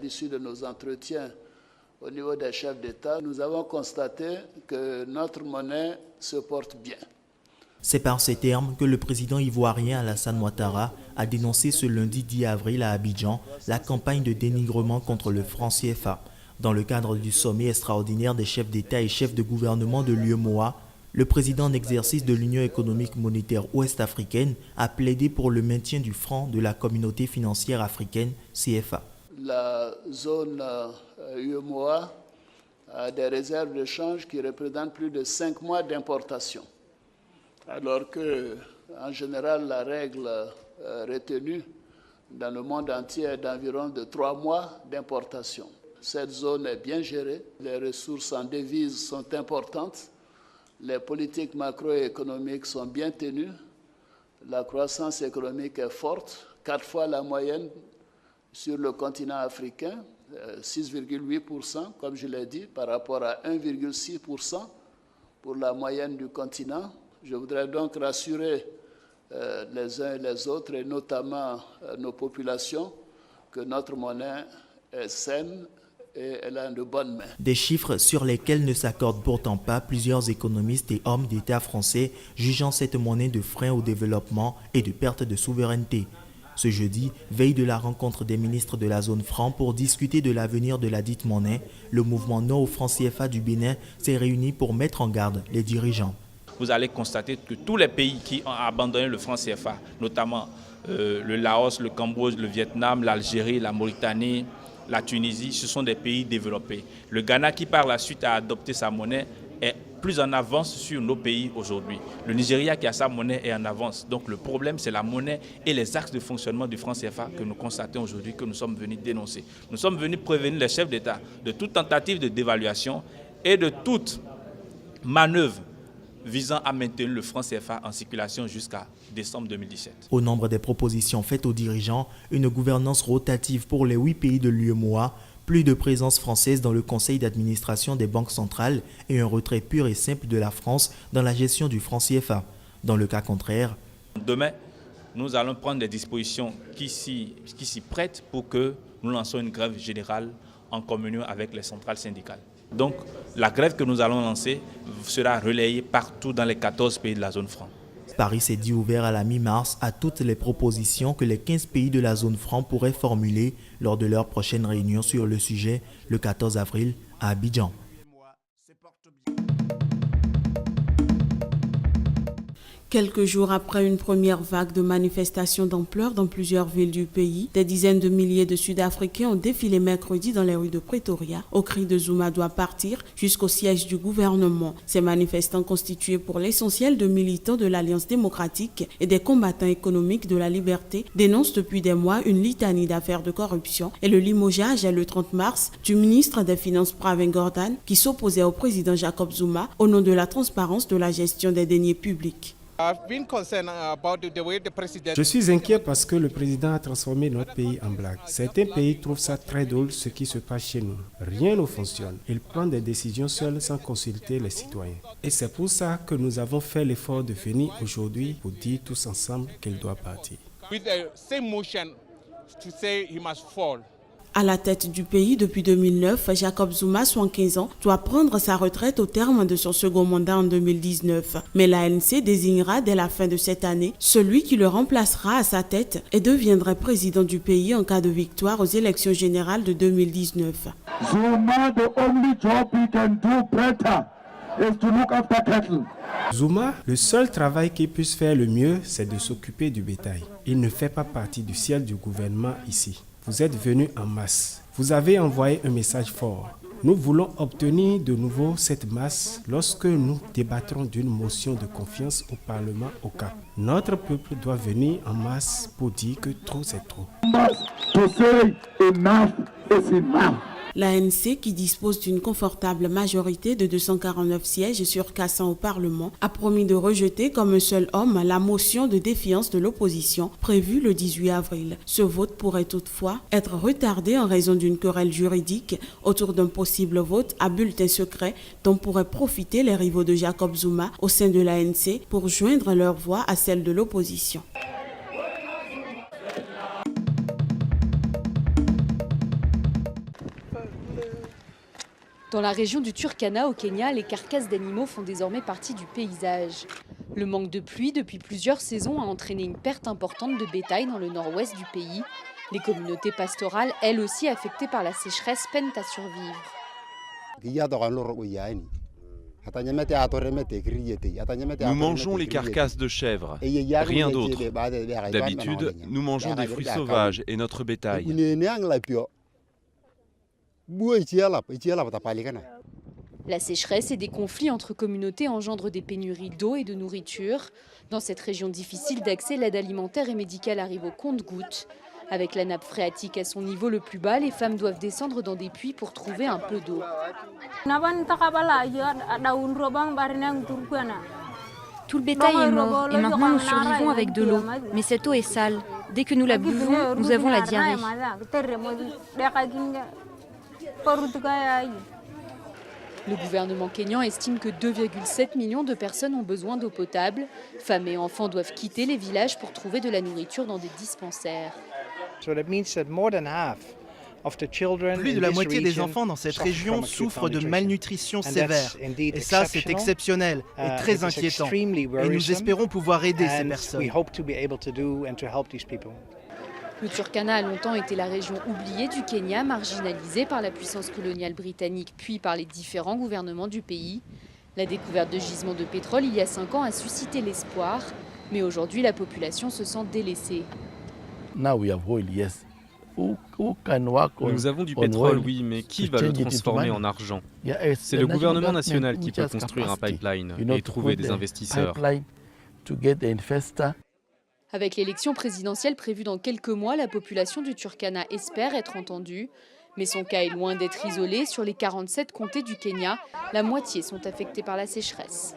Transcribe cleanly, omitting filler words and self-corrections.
l'issue de nos entretiens au niveau des chefs d'État, nous avons constaté que notre monnaie se porte bien. C'est par ces termes que le président ivoirien Alassane Ouattara a dénoncé ce lundi 10 avril à Abidjan la campagne de dénigrement contre le franc CFA. Dans le cadre du sommet extraordinaire des chefs d'État et chefs de gouvernement de l'UEMOA, le président en exercice de l'Union économique monétaire ouest-africaine a plaidé pour le maintien du franc de la communauté financière africaine CFA. La zone UEMOA a des réserves de change qui représentent plus de 5 mois d'importation. Alors que, en général, la règle retenue dans le monde entier est d'environ de 3 mois d'importation. Cette zone est bien gérée, les ressources en devises sont importantes, les politiques macroéconomiques sont bien tenues, la croissance économique est forte, 4 fois la moyenne sur le continent africain, 6,8%, comme je l'ai dit, par rapport à 1,6% pour la moyenne du continent. Je voudrais donc rassurer les uns et les autres, et notamment nos populations, que notre monnaie est saine et elle a de bonnes mains. Des chiffres sur lesquels ne s'accordent pourtant pas plusieurs économistes et hommes d'État français, jugeant cette monnaie de frein au développement et de perte de souveraineté. Ce jeudi, veille de la rencontre des ministres de la zone franc pour discuter de l'avenir de la dite monnaie, le mouvement Non au franc CFA du Bénin s'est réuni pour mettre en garde les dirigeants. Vous allez constater que tous les pays qui ont abandonné le franc CFA, notamment le Laos, le Cambodge, le Vietnam, l'Algérie, la Mauritanie, la Tunisie, ce sont des pays développés. Le Ghana, qui par la suite a adopté sa monnaie, est plus en avance sur nos pays aujourd'hui. Le Nigeria, qui a sa monnaie, est en avance. Donc le problème, c'est la monnaie et les axes de fonctionnement du franc CFA que nous constatons aujourd'hui, que nous sommes venus dénoncer. Nous sommes venus prévenir les chefs d'État de toute tentative de dévaluation et de toute manœuvre visant à maintenir le franc CFA en circulation jusqu'à décembre 2017. Au nombre des propositions faites aux dirigeants, une gouvernance rotative pour les 8 pays de l'UEMOA, plus de présence française dans le conseil d'administration des banques centrales et un retrait pur et simple de la France dans la gestion du franc CFA. Dans le cas contraire, demain, nous allons prendre des dispositions qui s'y prêtent pour que nous lançons une grève générale en communion avec les centrales syndicales. Donc, la grève que nous allons lancer sera relayée partout dans les 14 pays de la zone franc. Paris s'est dit ouvert à la mi-mars à toutes les propositions que les 15 pays de la zone franc pourraient formuler lors de leur prochaine réunion sur le sujet le 14 avril à Abidjan. Quelques jours après une première vague de manifestations d'ampleur dans plusieurs villes du pays, des dizaines de milliers de Sud-Africains ont défilé mercredi dans les rues de Pretoria au cri de Zuma doit partir jusqu'au siège du gouvernement. Ces manifestants constitués pour l'essentiel de militants de l'Alliance démocratique et des combattants économiques de la liberté dénoncent depuis des mois une litanie d'affaires de corruption et le limogeage le 30 mars du ministre des Finances Pravin Gordhan qui s'opposait au président Jacob Zuma au nom de la transparence de la gestion des deniers publics. Je suis inquiet parce que le président a transformé notre pays en blague. Certains pays trouvent ça très drôle ce qui se passe chez nous. Rien ne fonctionne. Il prend des décisions seul sans consulter les citoyens. Et c'est pour ça que nous avons fait l'effort de venir aujourd'hui pour dire tous ensemble qu'il doit partir. À la tête du pays depuis 2009, Jacob Zuma, 75 ans, doit prendre sa retraite au terme de son second mandat en 2019. Mais l'ANC désignera dès la fin de cette année celui qui le remplacera à sa tête et deviendrait président du pays en cas de victoire aux élections générales de 2019. Zuma, the only job he can do better is to look after cattle. Zuma, le seul travail qu'il puisse faire le mieux, c'est de s'occuper du bétail. Il ne fait pas partie du ciel du gouvernement ici. Vous êtes venus en masse. Vous avez envoyé un message fort. Nous voulons obtenir de nouveau cette masse lorsque nous débattrons d'une motion de confiance au Parlement au Cap. Notre peuple doit venir en masse pour dire que trop c'est trop. L'ANC, qui dispose d'une confortable majorité de 249 sièges sur 400 au Parlement, a promis de rejeter comme un seul homme la motion de défiance de l'opposition prévue le 18 avril. Ce vote pourrait toutefois être retardé en raison d'une querelle juridique autour d'un possible vote à bulletin secret dont pourraient profiter les rivaux de Jacob Zuma au sein de l'ANC pour joindre leur voix à celle de l'opposition. Dans la région du Turkana au Kenya, les carcasses d'animaux font désormais partie du paysage. Le manque de pluie depuis plusieurs saisons a entraîné une perte importante de bétail dans le nord-ouest du pays. Les communautés pastorales, elles aussi affectées par la sécheresse, peinent à survivre. Nous mangeons les carcasses de chèvres, rien d'autre. D'habitude, nous mangeons des fruits sauvages et notre bétail. La sécheresse et des conflits entre communautés engendrent des pénuries d'eau et de nourriture. Dans cette région difficile d'accès, l'aide alimentaire et médicale arrive au compte-gouttes. Avec la nappe phréatique à son niveau le plus bas, les femmes doivent descendre dans des puits pour trouver un peu d'eau. Tout le bétail est mort et maintenant nous survivons avec de l'eau. Mais cette eau est sale. Dès que nous la buvons, nous avons la diarrhée. Le gouvernement kényan estime que 2,7 millions de personnes ont besoin d'eau potable. Femmes et enfants doivent quitter les villages pour trouver de la nourriture dans des dispensaires. Plus de la moitié des enfants dans cette région souffrent de malnutrition sévère. Et ça, c'est exceptionnel et très inquiétant. Et nous espérons pouvoir aider ces personnes. Le Turkana a longtemps été la région oubliée du Kenya, marginalisée par la puissance coloniale britannique puis par les différents gouvernements du pays. La découverte de gisements de pétrole il y a 5 ans a suscité l'espoir, mais aujourd'hui la population se sent délaissée. Nous avons du pétrole, oui, mais qui va le transformer en argent? C'est le gouvernement national qui peut construire un pipeline et trouver des investisseurs. Avec l'élection présidentielle prévue dans quelques mois, la population du Turkana espère être entendue. Mais son cas est loin d'être isolé. Sur les 47 comtés du Kenya, la moitié sont affectés par la sécheresse.